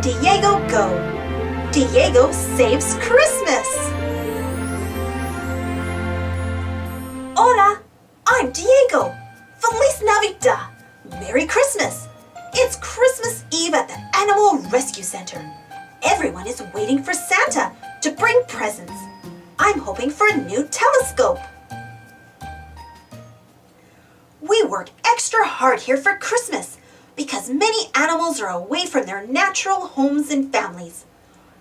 Diego go. Diego saves Christmas. Hola, I'm Diego. Feliz Navidad. Merry Christmas. It's Christmas Eve at the Animal Rescue Center. Everyone is waiting for Santa to bring presents. I'm hoping for a new telescope. We work extra hard here for Christmas because many animals are away from their natural homes and families.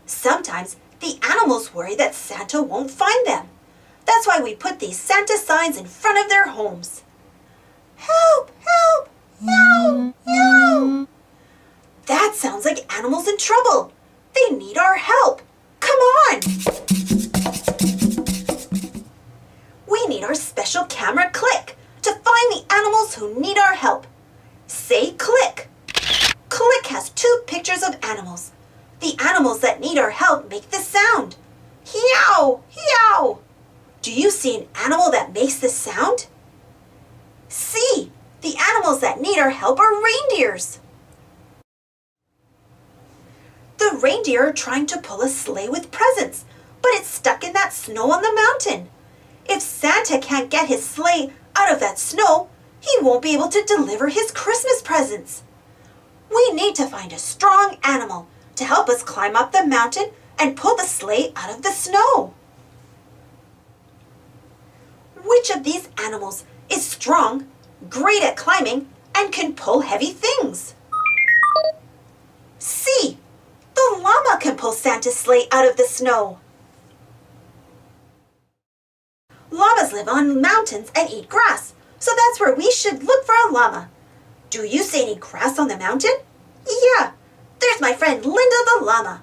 Sometimes the animals worry that Santa won't find them. That's why we put these Santa signs in front of their homes. Help! Help! Meow! Meow! That sounds like animals in trouble. They need our help. Come on! We need our special camera Click to find the animals who need our help. Say Click. Click has 2 pictures of animals. The animals that need our help make this sound. Meow! Meow! Do you see an animal that makes this sound? See! The animals that need our help are reindeers. The reindeer are trying to pull a sleigh with presents, but it's stuck in that snow on the mountain. If Santa can't get his sleigh out of that snow, he won't be able to deliver his Christmas presents. We need to find a strong animal to help us climb up the mountain and pull the sleigh out of the snow. Which of these animals is strong, great at climbing, and can pull heavy things? See! The llama can pull Santa's sleigh out of the snow. Llamas live on mountains and eat grass, so that's where we should look for a llama. Do you see any grass on the mountain? Yeah, there's my friend Linda the llama.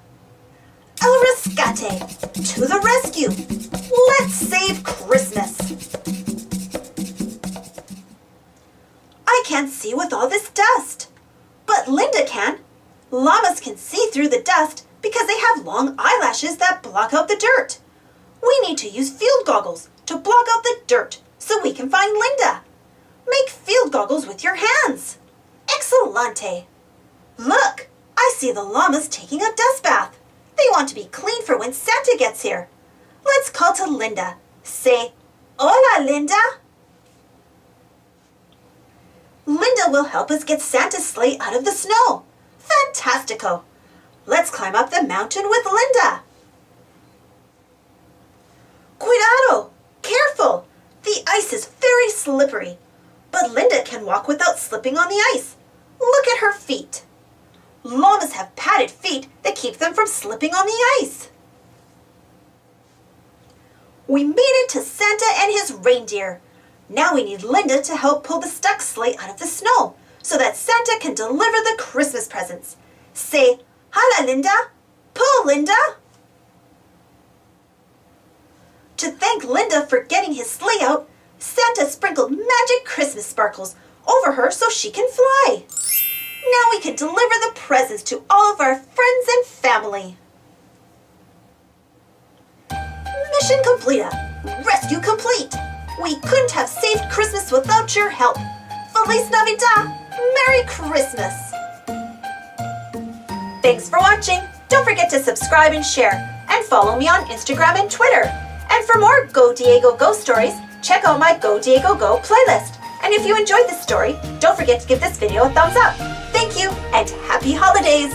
El rescate, to the rescue. Let's save Christmas. I can't see with all this dust, but Linda can. Llamas can see through the dust because they have long eyelashes that block out the dirt. We need to use field goggles to block out the dirt so we can find Linda. Make field goggles with your hands. Excelente! Look, I see the llamas taking a dust bath. They want to be clean for when Santa gets here. Let's call to Linda. Say, Hola, Linda. Linda will help us get Santa's sleigh out of the snow. Fantastico! Let's climb up the mountain with Linda. Cuidado! Careful! The ice is very slippery. But Linda can walk without slipping on the ice. Look at her feet. Llamas have padded feet that keep them from slipping on the ice. We made it to Santa and his reindeer. Now we need Linda to help pull the stuck sleigh out of the snow so that Santa can deliver the Christmas presents. Say, Hola, Linda. Pull, Linda. To thank Linda for getting his sleigh out, Santa sprinkled magic Christmas sparkles over her so she can fly. Now we can deliver the presents to all of our friends and family. Mission completa. Rescue complete. We couldn't have saved Christmas without your help. Feliz Navidad. Merry Christmas. Thanks for watching. Don't forget to subscribe and share. And follow me on Instagram and Twitter. And for more Go Diego Go stories, check out my Go Diego Go playlist. And if you enjoyed this story, don't forget to give this video a thumbs up. Thank you and happy holidays!